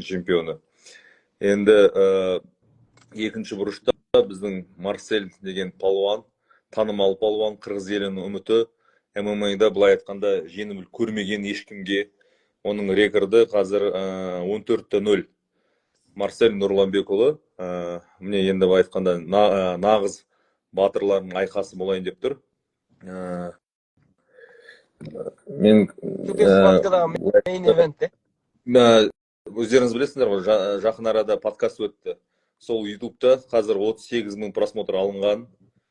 чемпионы. Енді екінші бұрышта біздің Марсель деген палуан, танымал палуан, қырғыз елінің үміті, ММА-да былай айтқанда жеңіл көрмеген ешкімге. Оның рекорды қазір 14-0. Марсель Нұрланбекұлы, міне енді былай айтқанда нағыз батырлардың айқасы болайын деп тұр. Мен мейн ивент. өздеріңіз білесіңдер ғой, жақын арада подкаст өтті. Сол ютубта қазір 38 мың просмотр алынған.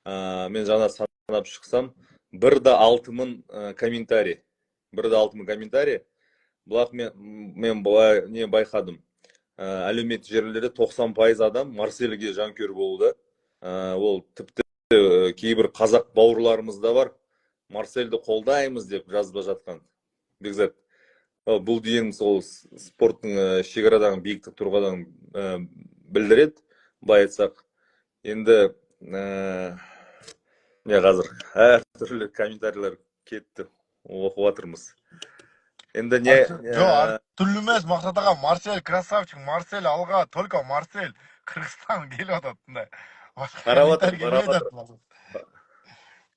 Мен жаңа санап шықсам, 1,6 мың комментарий. 1,6 мың комментарий. Бұлақ мен бұлай не байқадым. Әлеуметтік желілерде 90% адам Марсельге жанкүйер болуда. Ол тіпті кейбір қазақ бауырларымыз да бар. Марсельді қолдаймыз деп жазып жатқан. Бекзат, бұл дегеніміз ол спорттың шекарадағы биіктік тұрғадан білдіреді, былай айтсақ. Енді қазір әртүрлі комментарийлер кетті, оқып жатырмыз. Енді не... Түрлі емес, Мақсат аға, Марсель красавчик, Марсель алға, только Марсель Қырғызстан келіп жатады. Қарап жатыр.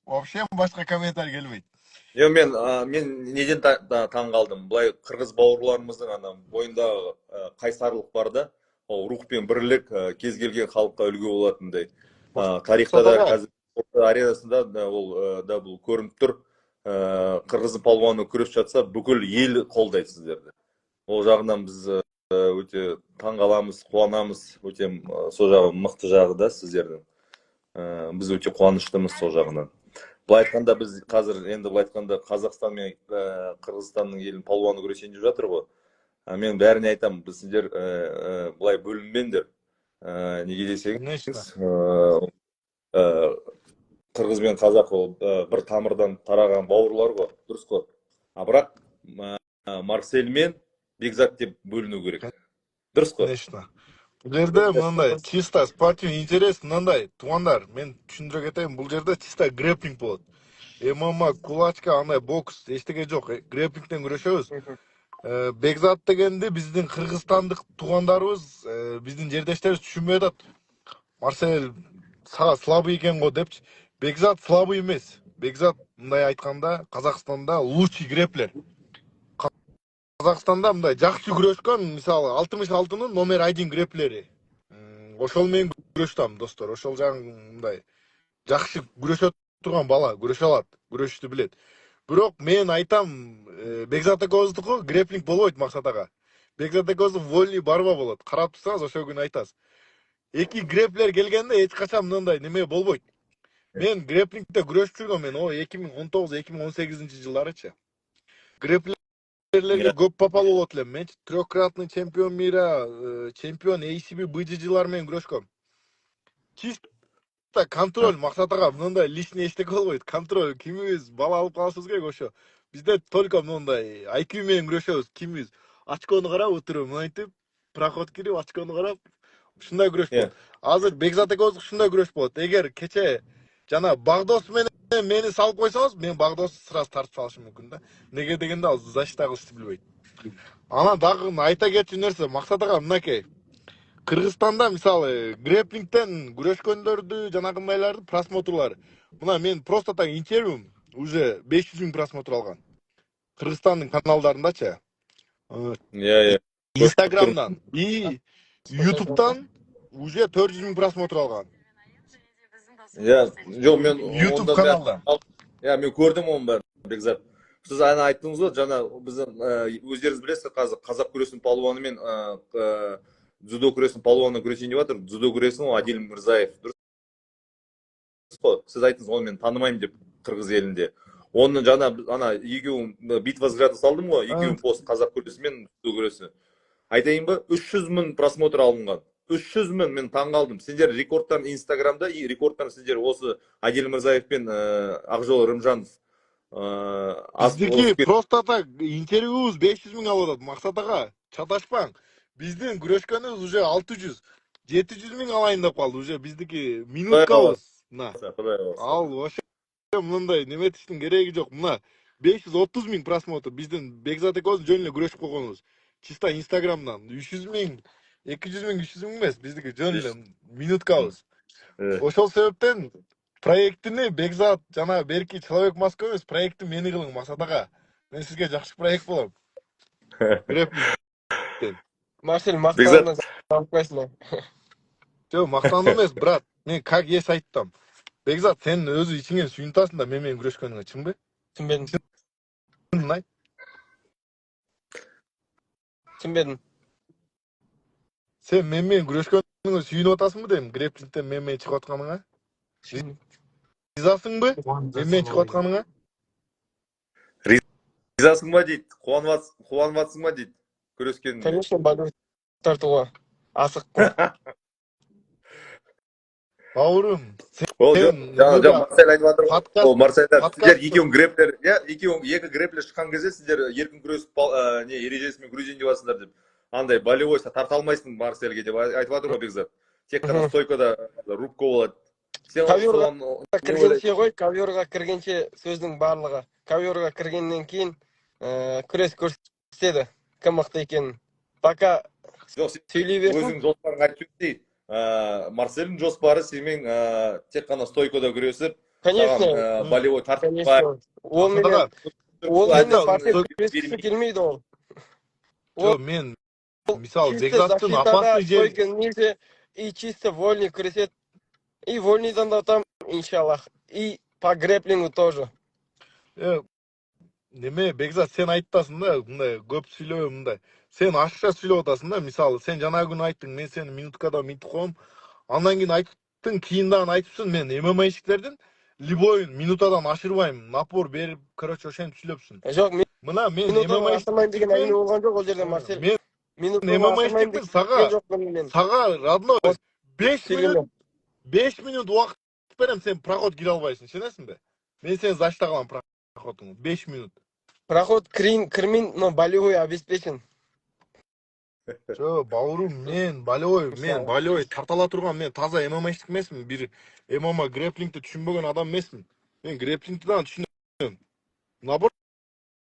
Вообще басқа комментарий келмейді. Мен неден таң қалдым? Бұлай қырғыз бауырларымыздың бойындағы қайсарлық бар да, ол рух пен бірлік кез келген халыққа үлгі болатындай. Тарихта да қазір аренасында бұл көрініп тұр. Қырғыз палуаны күресіп жатса, бүкіл ел қолдайды сіздерді. Ол жағынан біз өте таң қаламыз, қуанамыз, өте сол жағы мықты жағы да сіздердің. Біз өте қуаныштымыз сол жағынан. Былай айтқанда біз қазір енді былай айтқанда Қазақстан мен Қырғызстанның елін палуаны күресейін деп жатыр ғой. Мен бәріне айтамын, біз сіздер былай бөлінбеңдер. Неге десеңіз, Қырғыз бен қазақ бір тамырдан тараған бауырлар ғой, дұрыс қой. Бірақ Марсель мен Бекзат деп бөліну керек. Дұрыс қой. Конечно. Бұл жерде мынандай чисто спортивный интерес мынандай, туғандар, мен түсіндіре кетейін, бұл жерде чисто грэпплинг болады. ММА, кулачка, андай бокс, ештеңе жоқ. Грэпплингтен күресеміз. Бекзат дегенде біздің қырғызстандық туғандарымыз, біздің жердештеріміз түсінбей жатады. Марсель слабый екен ғой депші. Бекзат слабый емес. Бекзат мындай айтқанда Қазақстанда лучший грэплер. Қазақстанда мындай жақсы күрескен, мысалы 66-ның номер 1 грэплері. Ошол мен күрөштім, достар. Ошол жаң мындай жақсы күрөшө тұрған бала, күрөшө алат, күрөшті білет. Бирок мен айтам, Бекзат экөөбүздүкү грэплинг болбойт, Мақсат аға. Бекзат экөөбүздүн вольный барба болот. Карап турсаңыз, ошол күнү айтасыз. Эки грэплер келгенде эч качан мындай неме болбойт. Мен грэплингде күрөшүп жүргөм, мен 2019-2018 жылдарычы. Грэплерлерге көп попал болот элем. Мен трёхкратный чемпион мира, чемпион ACB быжыжылар менен күрөшкөм. Чисто контроль, Мақсат аға, мындай лишний эчтеке болбойт. Контроль, кимибиз бала алып калышыбыз керек ошо. Бизде только мындай IQ менен күрөшөбүз. Кимибиз очкону карап отуруп, мынтип проход кирип, очкону карап, ушундай күрөш болот. Азыр Бекзат экөөбүз ушундай күрөш болот. Эгер кече жана Багдос менен мени салып койсоңуз, мен Багдосты сразу тартып салышым мүмкүн да. Неге дегенде ал защита кылышты билбейт. Ана дагы айта кетчү нерсе, Мақсат аға, мынакей. Кыргызстанда мисалы грэплингтен күрөшкөндөрдү жанагындайларды просмотрлары. Мына мен просто так интервьюм уже 500 000 просмотр алган. Кыргызстандын каналдарындачы. Инстаграмдан и ютубтан уже 400 000 просмотр алган. Жоқ, мен YouTube каналда. Мен көрдім оның бәрін, Бекзат. Сіз ана айттыңыз ғой, жаңа біздің өздеріңіз білесіз, қазақ күресінің палуаны мен дзюдо күресінің палуаны күресейін деп жатыр. Дзюдо күресінің Адил Мирзаев. Дұрыс қой? Сіз айттыңыз, оны мен танымаймын деп Қырғыз елінде. Оны жаңа екеуін битва взгляды салдым ғой, екеуін пост қазақ күресі мен дзюдо күресі. Айтайын ба, 300 000 просмотр алынған. 300 000, мен таң қалдым. Сендер рекордтарын Инстаграмда, и рекордтарын сендер осы Адил Мирзаев пен Ақжол Рымжанов. Биздики просто так интервьюбуз 500 000 алып атат. Мақсат аға, чаташпаң. Биздин күрөшкөнүбүз уже 600 700 000 алайын деп калды. Уже биздики минуткабыз. Ал вообще мындай неметиштин кереги жок. Мына 530 000 просмотр биздин Бекзат экөөбүз жөн эле күрөшүп койгонубуз. чисто инстаграмдан 300 миң 200 миң 300 миң эмес, биздики жөн эле минуткабыз. Ошол себептен проектини Бекзат жана берки человек Москва эмес, проектти мени кылың Максат ага. Мен сизге жакшы проект болом. Грэплингден. Марсель Бекзат, мақтауына алып қойсын. Жо, мактануу эмес, брат. Мен как есть айттым. Бекзат, сен өзү ичиңен сүйүнтасың да мен менен күрөшкөнүңө, чынбы? Түсінбедім. Чын айт. Түсінбедім. Сен мен менен күрөшкөнүңө сүйүнүп атасыңбы дейм, грэплингден мен менен чыгып атканыңа? Ризасыңбы? Мен менен чыгып атканыңа? ризасың ба дейді, қуаныватсың ба дейді күрескеніңе. Конечно, балу тартуға асықпын. Бауырым, Ол жаңа Марсель айтып жатыр ғой. Ол Марсель сіздер екеуің грэплер, екі грэплер шыққан кезде сіздер еркін күресіп ережесімен күресейін деп жатсыңдар деп. Андай болевой тарта алмайсың Марсельге деп айтып жатыр ғой Бекзат. Тек қана стойкада рубка болады. Коверға кіргенше ғой, коверға кіргенше сөздің барлығы. Коверға кіргеннен кейін күрес көрсетеді кім мықты екенін. Пока сөйлей берсін. Өзің жоспарын айтып өтсей, Марсельдің жоспары сенімен тек қана стойкада күресіп, саған болевой тартып Ол менен партия күрескісі келмейді ол. Жо, мен мисал Бекзаттың опасный жер и чисто вольный күресет. И вольныйдан да там, иншаллах. И по грэплингу тоже. Неме, Бекзат, сен айттасың да, мындай көп сүйлөбөй мындай. Сен ашыкча сүйлөп атасың да, мисалы, сен жанагы күнү айттың, мен сени минуткада мынтип коем. Андан кийин айттың, кийин дагы айтыпсың, мен ММАшиктердин любой минутадан ашырбайм, напор берип, короче, ошентип сүйлөпсүң. Жок, мына мен минутадан ашырмайм деген әңгіме болгон жок ол жерде, Марсель. Мен ММАшиктердин сага родной 5 минут убакыт берем, сен проход кире албайсың, ишенесиңби? Мен сени защита кылам проходуңду, 5 минут. Проход кирмин, но болевой обеспечен. Жо, бауырым, мен болевой тартала турган, мен таза ММАшник эмесмин, бир ММА грэплингди түшүнбөгөн адам эмесмин. Мен грэплингди дагы түшүнөм. Наоборот,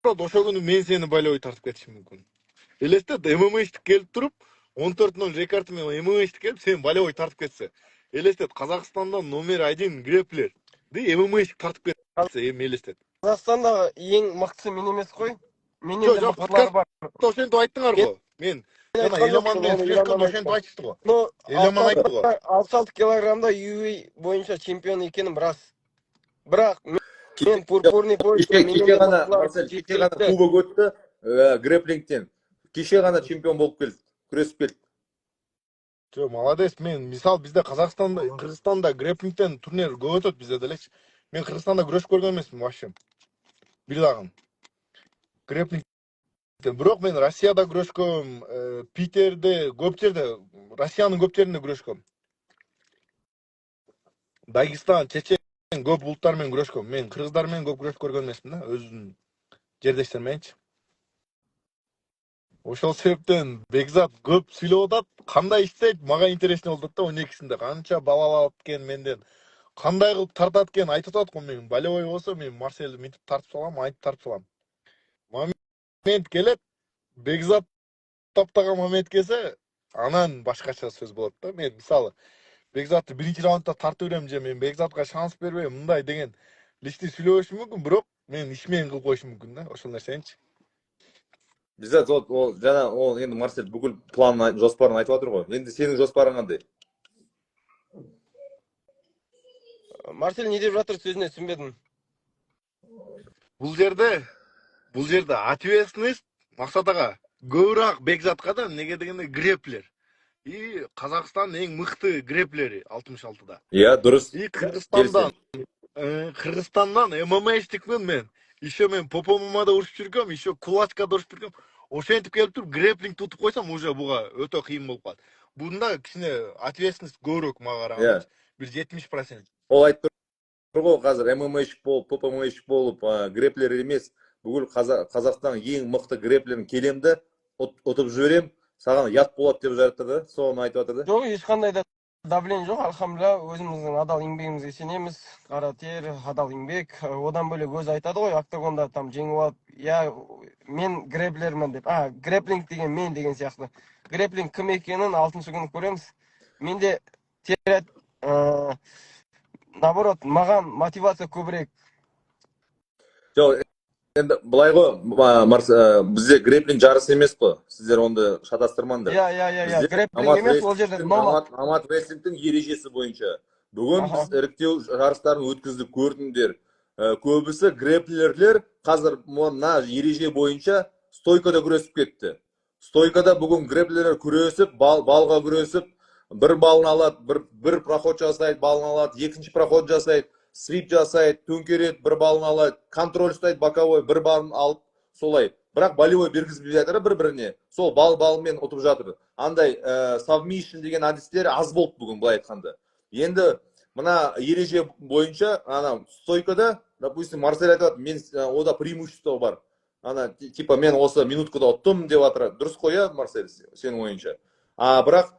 ошол күнү мен сени болевой тартып кетишим мүмкүн. Элестет, ММАшник келип туруп, 14-0 рекорд менен ММАшник келип, сени болевой тартып кетсе. Элестет, Казакстандан номер 1 грэплер. ММАшник тартып кетсе, эми элестет. Казакстанда ең мықтысы мен емес қой. Менен де мықтылар бар. Ошентип айттыңар го. Мен жана Эламан менен сүйлөшкөндө ошентип айтышты го. Но Эламан айтты го. 66 килограммда UFC боюнча чемпион экеним рас. Бирок мен пурпурный пояс кеше ғана кубок өтті грэплингтен. Кеше ғана чемпион болып келді, күресіп келді. Жо, молодец. Мен мисал бизде Казакстанда, Кыргызстанда грэплингтен турнир көп өтөт бизде делечи. Мен Кыргызстанда күрөшүп көргөн эмесмин вообще. Бир дагы. Грэплингтен. Бирок мен Россияда күрөшкөм, Питерде, көп жерде, Россиянын көп жеринде күрөшкөм. Дагестан, Чечен көп улуттар менен күрөшкөм. Мен кыргыздар менен көп күрөшүп көргөн эмесмин да, өзүнүн жердештер мененчи. Ошол себептен Бекзат көп сүйлөп атат. Кандай иштейт, мага интересный болуп атат да, 12-синде канча балалап экен менден. Кандай кылып тартат экен айтып атат го. Мен болевой болсо, мен Марсельди мынтип тартып салам, айтып тартып салам. Момент келет, Бекзат таптаган момент келсе, анан башкача сөз болот да. Мен мисалы Бекзатты биринчи раундда тартып берем же, мен Бекзатка шанс бербейм, мындай деген личный сүйлөбөшүм мүмкүн, бирок мен иш менен кылып коюшум мүмкүн да, ошол нерсеничи. Бекзат, ол жана ол енді Марсель бүкіл планын, жоспарын айтып жатыр ғой. Енді сенің жоспарың қандай? Марсель не деп жатыр сөзүнө түсүнбөдүм. Бул жерде ответственность Максат ага көбүрөөк Бекзатка да, неге дегенде грэплер. И Казакстандын эң мыкты грэплери 66-да. Дұрыс. И Кыргызстандан ММАшникмин мен. Еще мен поп-ММАда урушуп жүргөм, еще кулачкада урушуп жүргөм. Ошентип келип туруп грэплинг тутуп койсом, уже буга өтө кыйын болуп калат. Бунда кичине ответственность көбүрөөк мага караганда. Бир 70%. Ол айтып тұр ғой, қазір ММАшник болып, поп-ММАшник болып, грэплер емес, бүкіл Қазақстан ең мықты грэплерін келемді, ұтып жіберем, саған ят болады деп жатыр да, соны айтып жатыр да. Жоқ, ешқандай да давление жоқ, алхамдулилля, өзіміздің адал еңбегімізге сенеміз. Қара тер, адал еңбек. Одан бөлек өзі айтады ғой, октагонда там жеңіп алып, я мен грэплермін деп. Грэплинг деген мен деген сияқты. Грэплинг кім екенін 6-шы күні көреміз. Менде тер, наоборот, маған мотивация көбірек. Жоқ, енді былай ғой, бізде грэплинг жарысы емес қой. Сіздер онда шатастырмаңдар. Иә. Грэплинг емес, ол жерде Амат рестлингтің ережесі бойынша. Бүгін біз іріктеу жарыстарын өткіздік, көрдіңдер. Көбісі грэплерлер қазір мына ереже бойынша стойкада күресіп кетті. Стойкада бүгін грэплерлер күресіп, балға күресіп, бір балын алады, бір проход жасайды, балын алады, екінші проход жасайды, свип жасайды, төңкереді, бір балын алады, контроль ұстайды, боковой, бір балын алып, солай. Бірақ болевой бергізбей жатыр бір-біріне. Сол балмен ұтып жатыр. Андай submission деген әдістер аз болды бүгін, былай айтқанда. Енді мына ереже бойынша, стойкада, допустим, Марсель айтады, мен ода преимущество бар. Типа мен осы минуткада ұттым деп жатыр. Дұрыс қой, Марсель, сенің ойынша. Бірақ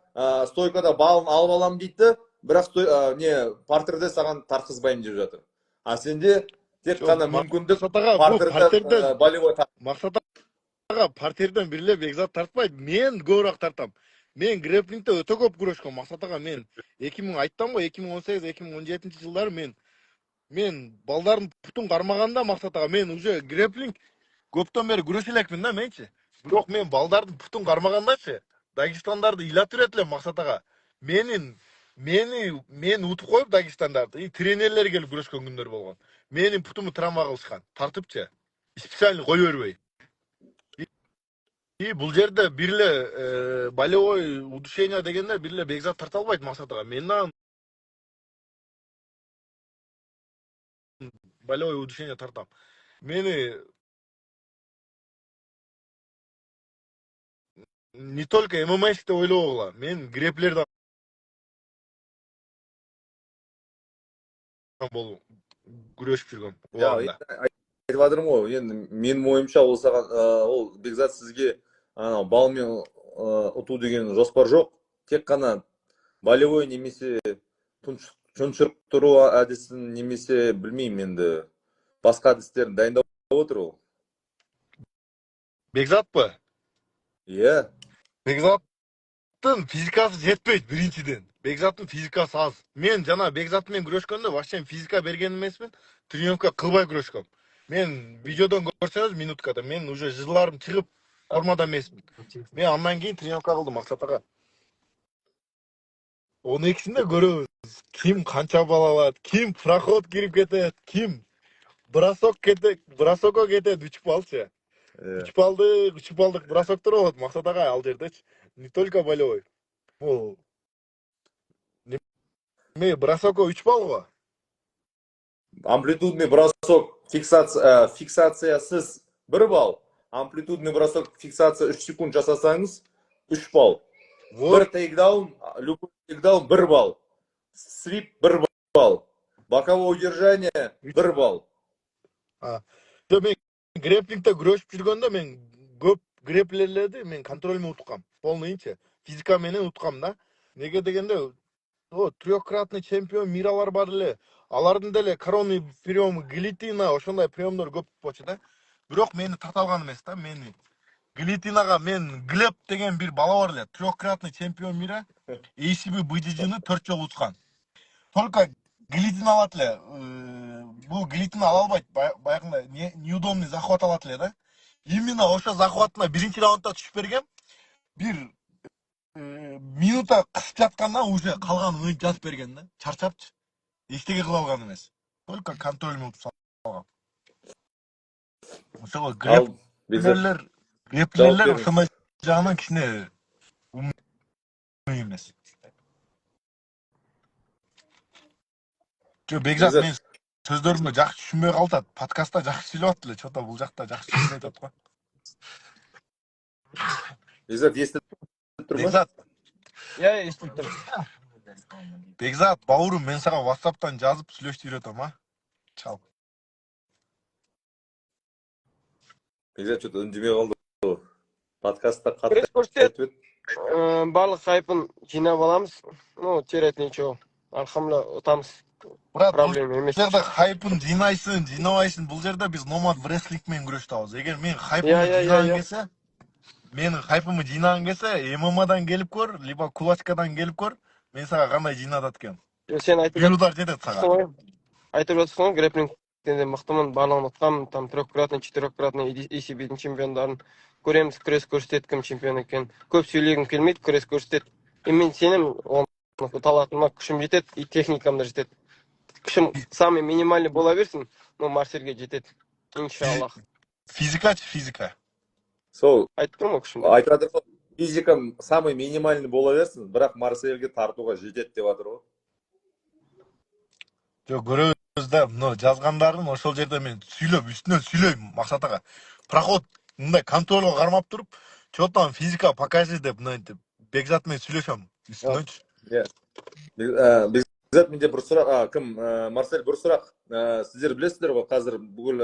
стойкада балын алып алам дейді, бірақ партерде саған тартқызбаймын деп жатыр. Сенде тек қана мүмкіндік партерде болевой Мақсат аға, партерден бірле Бекзат тартпайды, мен көбірек тартам. Мен грэплингте өте көп күрескем. Мақсат аға, мен 2000 айттым ғой, 2018-2017 жылдары мен балдардың пұтын қармағанда, Мақсат аға, мен уже грэплинг көптен бері күреселекпін да менше. Бірақ мен балдардың пұтын қармағандашы, Дагестандарды илатып жүретілем, Мақсат аға. Мен ұтып қойып Дагестандарды, тренерлер келіп күрескен күндер болған. Менің пұтымы травма қылышқан, тартыпчы. Специально қой өрбей. Бұл жерде бірле болевой удушение дегенде бірле Бекзат тарта албайды, Мақсат аға. Менен болевой удушение тартам. Мені не только ММА-шті ойлауға, мен греплерді болу күресіп жүргем. Айтып жатырмын ғой, енді менің ойымша ол Бекзат сізге балмен ұту деген жоспар жоқ. Тек қана болевой немесе тұншықтыру әдісін немесе білмеймін, енді басқа әдістерін дайындап отыр ол. Бекзат па? Иә. Бекзаттың физикасы жетпейді біріншіден. Бекзаттың физикасы аз. Мен жана Бекзатмен күрескенде вообще физика берген емеспін, тренировка қылбай күрескем. Мен видеодан көрсеңіз минуткада, мен уже жылдарым шығып формада емеспін. Мен андан кейін тренировка қылдым, Мақсат аға. Оның екісінде көреміз. Ким қанша бал алады, ким проход кирип кетеді, ким бросокко кетеді 3 балчы. 3 балдық бросоктор болады, Мақсат аға, ал жердечи. Не только болевой. Ол бросокко 3 бал ғой. Амплитудный бросок фиксациясыз 1 балл. Амплитудный бросок фиксация 3 секунд жасасаңыз 3 балл. Бір тейкдаун, любой тейкдаун 1 балл. Свип 1 балл. Боковое удержание 1 балл. Мен грэплингте күресіп жүргенде мен көп грэплерлерді мен контрольмен ұтқам. Полныйынша. Физика менен ұтқам да. Неге дегенде, трехкратный чемпион миралар бар эле. Алардын деле коронный приемы гильотина, ошондой приемдор көп болчу да. Бирок мени тарта алган эмес да. Мени гильотинага мен Глеб деген бир бала бар эле, трехкратный чемпион мира, ACB BJJ-ны 4 жолу уткан. Только гильотина алат эле. Бул гильотина ала албайт, баягында неудобный захват алат эле да. Именно ошо захватына биринчи раундда түшүп бергем. Бир минута кысып жатканда уже калганын жазып берген да. Чарчапчы. Эчтеке кыла алган эмес. Только контрольмен утуп салган. Ошого грэплерлер ошондой жагынан кичине умный эмес. Бекзат, мен сөздөрүмдү жакшы түшүнбөй калат. Подкастта жакшы сүйлөп атты эле, чото бул жакта жакшы сүйлөп атат го. Бекзат, естип турбу? Бекзат. Иә, естип тур. Бекзат, бауырым, мен сага WhatsApp'тан жазып сүйлөшүп үйрөтөм, Чал. Бекзат чото үндемей калды. Подкастта Күрес көрсөтөт. барлық хайпын жинап аламыз. Ну, терять ничего. Алхамдулилlah, ұтамыз. Брат, бұл Проблема емес. жерде хайпын жинайсың, жинабайсың. Бұл жерде біз номад wrestlingмен күресті. Егер мен хайпымы иә. жинаған келсе, менің хайпымы жинаған келсе, ММАдан келіп көр, либо кулачкадан келіп көр, мен саған қандай жинатат екен. Сен айтып Бюродар жетеді саған. жатырсың ғой. Айтып жатырсың ғой, грэпплингтен де мықтымын, барлығын ұтқанмын, там трехкратный, четырехкратный ECB-дің чемпиондарын көреміз, күрес көрсетеді, кім чемпион екен. Көп сөйлегім келмейді, күрес көрсетеді. Мен сенім, оны ұта алатыныма күшім жетеді, и техникам да жетеді. Күшім самый минимальный бола берсін, но Марсельге жетеді. Иншаллах. Физика. Сол Айтып тұрмын ғой күшім. айтып жатыр ғой, физикам самый минимальный бола берсін, бірақ Марсельге тартуға жетеді деп жатыр ғой. Жоқ, көрөбүз да, жазгандарын ошол жерде мен сүйлөп, үстүнөн сүйлөйм Максат ага. Проход мындай контролго кармап туруп, чё там физика покажи деп мынтип Бекзат менен сүйлөшөм үстүнөнчү. Бекзат менде бір сұрақ, кім Марсель, бір сұрақ. Сіздер білесіздер ғой, қазір бүкіл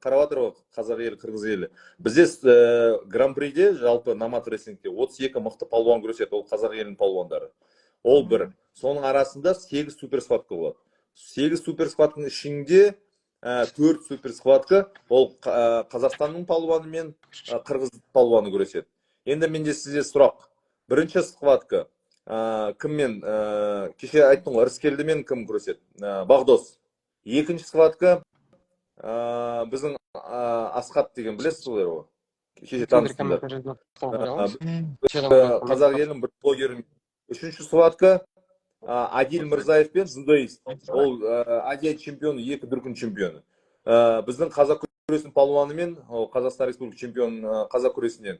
қарап жатыр ғой қазақ елі, қырғыз елі. Бізде гран-приде жалпы номад рестлингте 32 мықты палуан күреседі, ол қазақ елінің палуандары. Ол бір. Соның арасында 8 супер схватка болады. 8 супер схватканың ішінде 4 супер схватка ол Қазақстанның палуаны мен қырғыз палуаны күреседі. Енді менде сізде сұрақ. Бірінші схватка кіммен, кеше айттың ғой, Ырыскелдімен кім күреседі? Бағдос. Екінші схватка біздің Асхат деген білесіз ғой? Кеше таныстыңдар. Қазақ елінің бір блогері. Үшінші схватка Адил Мырзаев пен Зудоист. Ол Азия чемпионы, екі дүркін чемпионы. Біздің қазақ күресінің палуаны мен Қазақстан Республика чемпионы қазақ күресінен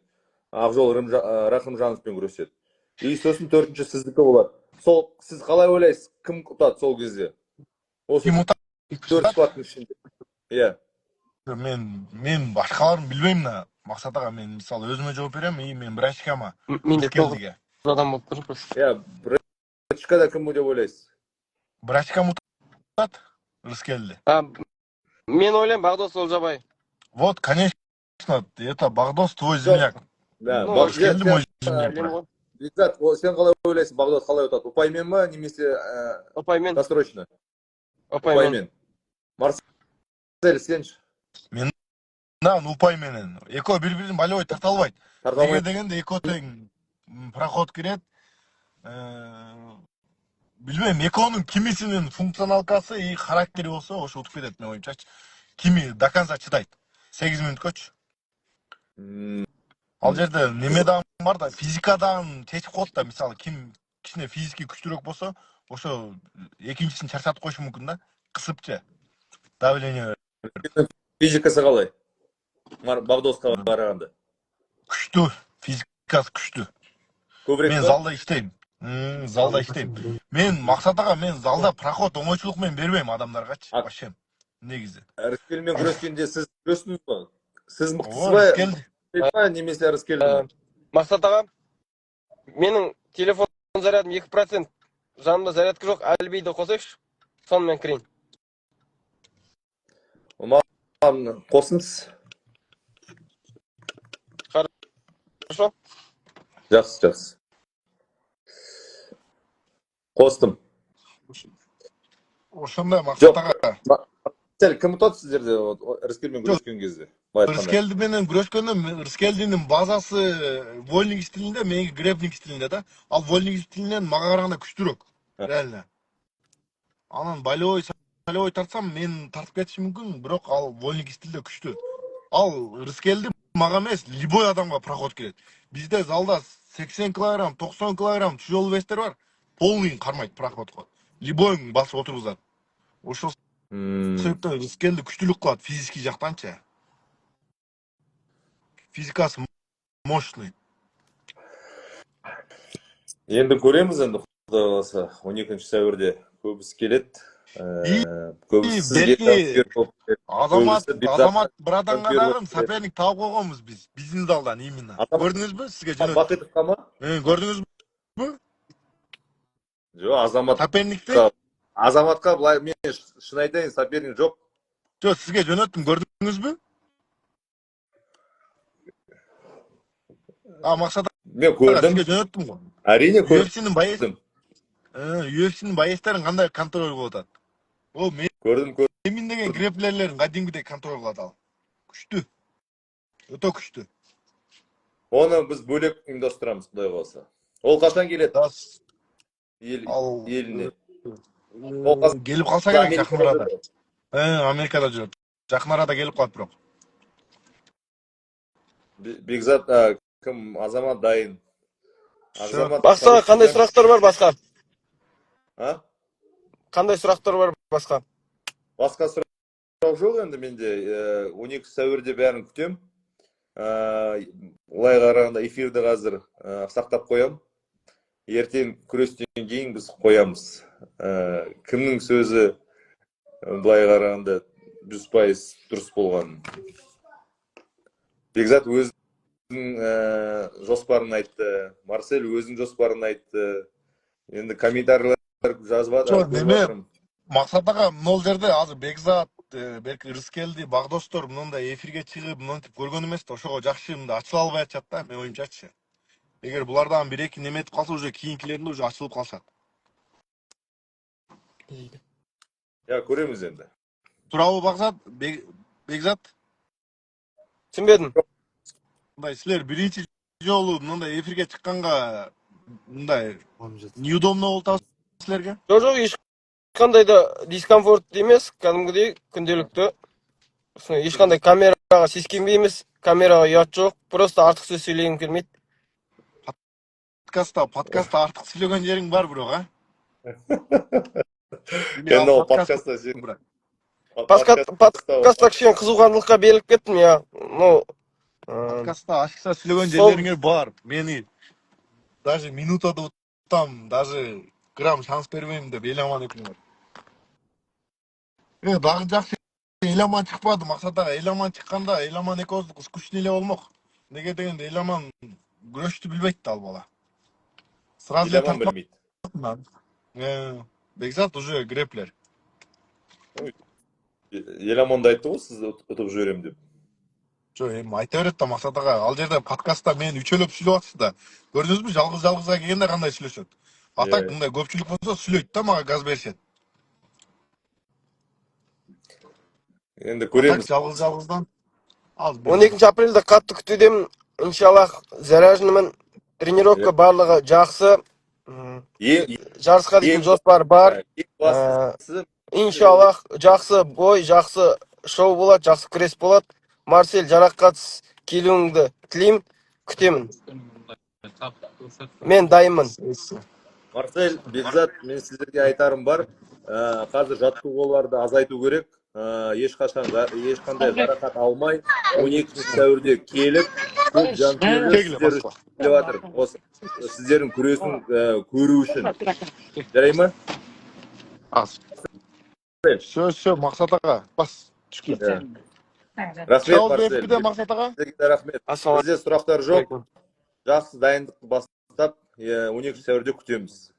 Ақжол Рахымжановпен күреседі. И сосын төртінші сіздікі болады. Сол сіз қалай ойлайсыз, кім ұтады сол кезде? Ким ұтады? Төрт схваттың ішінде. Иә. Мен башкаларын билбейм да. Максат ага, мен мисалы өзүмө жооп берем, и мен брачкама. Менде 9 адам болып тұр просто. Иә, брачкада кім деп ойлайсыз? Брачкам ұтады, Ырыскелди. Мен ойлаймын, Бағдос Олжабай. Вот, конечно, это Багдос твой земляк. Да, Ырыскелди мой земляк. Бекзат, сен қалай ойлайсың, Бағдос қалай ұтады? Ұпаймен ма, немесе досрочно? Ұпаймен. Марсель, сенші? Мен ұпай менен. Эко бір-бірін болевой тарта албайт. Неге дегенде эко тең проход кирет. Билбейм, эконун кимисинин функционалкасы и характери болсо, ошо утуп кетет мен оюмчачы. Кими до конца чыдайт. 8 мүнөткөчү. Ал жерде немедан бар да, физикадан чечип коет да, мисалы ким кичине физики күчтүүрөөк болсо, ошо экинчисин чарчатып коюшу мүмкүн да, кысыпчы. Давление. Физикасы қалай? Бағдосқа қарағанда. Күчтүү, физикасы күчтүү. Мен залда иштейм. Мен Максат ага, мен залда проход оңойчулук менен бербейм адамдаргачы, вообще. Негизи. Ырыскелдимен күрескенде сіз күрестіңіз ба? Сіз мықтысыз ба? Немесе Ырыскелди? Максат ага, менің телефон зарядым 2%. Жанымда зарядка жоқ, әлбейді қосайықшы. Сонымен кірейін. Маған қосыңыз. Хорошо? Жақсы. Қостым. Ошондой Максат ага. Кім ұтады сіздерде Ырыскелдимен күрескен кезде? Ырыскелди менен күрөшкөндө Ырыскелдинин базасы вольник стилинде, меники грэпплинг стилинде да. Ал вольник стилинен мага караганда күчтүүрөөк. Реально. Анан болевой тартсам мен тартып кетишим мүмкүн, бирок ал вольник стилде күчтүү. Ал Ырыскелди мага эмес, любой адамга проход кирет. Бизде залда 80 килограмм, 90 килограмм тяжелый вестер бар. Полный кармайт проходко. Любойң басып отургузат. Ошол себептен Ырыскелди күчтүүлүк кылат физический жактанчы. Физикасы мощный. Енді көреміз, енді Құдай қаласа 12 сәуірде көбісі келет. Азамат браданга дагы соперник таап койгонбуз биз. Биздин залдан именно. Көрдүңүзбү? Сизге жөнөттүм. Бакытовка ма? Көрдүңүзбү? Жок, Азамат. Соперникти? Азаматка былай мен шын айтайын, соперник жок. Жок, сизге жөнөттүм, көрдүңүзбү? Максат Мен көрдім, сізге жөнөттүм го. әрине UFC'nin байес көрдім, UFC'nin байестарын кандай контроль кылып атат? О, көрдім. Эмин деген греплерлерин кадимгидей контроль кылат ал. Күчтүү. Өтө күчтүү. Оны біз бөлек ұйымдастырамыз, Құдай қаласа. Ол қашан келеді Ал еліне? Ол қазір келип калса керек жакын Америкада арада. Америкада жүрөт. Жакын арада келип калат бирок. Бекзат, кім? Азамат дайын. Азамат Басқа қандай сұрақтар бар басқа? А? Қандай сұрақтар бар басқа? Басқа сұрақ жоқ енді менде. 12 сәуірде бәрін күтем. Олай қарағанда эфирді қазір сақтап қоям. Ертең күрестен кейін біз қоямыз. Кімнің сөзі былай қарағанда 100% дұрыс болған. Бекзат өзінің жоспарын айтты. Марсель өзінің жоспарын айтты. Енді комментарийлер жазып жатыр. Максат ага, мынол жерде азыр Бекзат, белки Рыскелди, Багдостор мындай эфирге чыгып, мынтип көргөн эмес да, ошого жакшы мындай ачыла албай атышат да, мен оюмчачы. Эгер булардан 1-2 неметип калса, уже кийинкилеринде уже ачылып калышат. Я, көреміз енді. Туурабы Бакзат, Бекзат? Түсінбедім. Мындай силер биринчи жолу мындай эфирге чыкканга мындай неудобно болуп атабы силерге? Жоқ, ешқандай да дискомфорт емес, кәдімгідей күнделікті. Ешқандай камераға сескенбейміз, камераға ұят жоқ, просто артық сөз сөйлегім келмейді. Подкастта артық сөйлеген жерің бар бирок, а? Енді ол подкастта Подкастта кішкене қызуғандылыққа беріліп кеттім, я. Подкастта ашықша сөйлеген жерлериңер бар. Мени даже минутада утам, даже грамм шанс бербейм деп эламан экөөңөр. Дагы жакшы эламан чыкпады, Максат ага. Эламан чыкканда эламан экөөбүз күчтүү эле болмок. Неге дегенде эламан күрөштү билбейт да ал бала. Сразу эле Эламан білмейді. Бекзат уже греплер. Еламонды айтты ғой, сізді ұтып жіберем деп. Жо, айта берет да Максат ага. Ал жерде подкастта мен үчөлөп сүйлөп атышты да. Көрдүңүзбү, жалгыз-жалгызга келгенде кандай сүйлөшөт. Атак мындай көпчүлүк болсо сүйлөйт да, мага газ беришет. Енді көреміз. Жалгыз-жалгыздан. 12 апрелде қатты күтудемін. Иншаллах заряженімін. Тренировка барлығы жақсы. Жарысқа деген жоспар бар. Иншаллах жақсы бой, жақсы шоу болады, жақсы күрес болады. Марсель, жарақатсыз келуіңді тілеймін, күтемін. Мен дайынмын. Марсель, Бекзат, мен сіздерге айтарым бар. Қазір жаттығуларды азайту керек. Ешқандай жарақат алмай, 12 сәуірде келіп, көп жанкүйерлер сіздер үшін келіп жатыр. Осы сіздердің күресін көру үшін. Жарай ма? Все, Максат ага. Бас. Рахмет, Марсель. Максат ага. Рахмет. Бізде сұрақтар жоқ. Жақсы дайындықты бастап, 12 сәуірде күтеміз.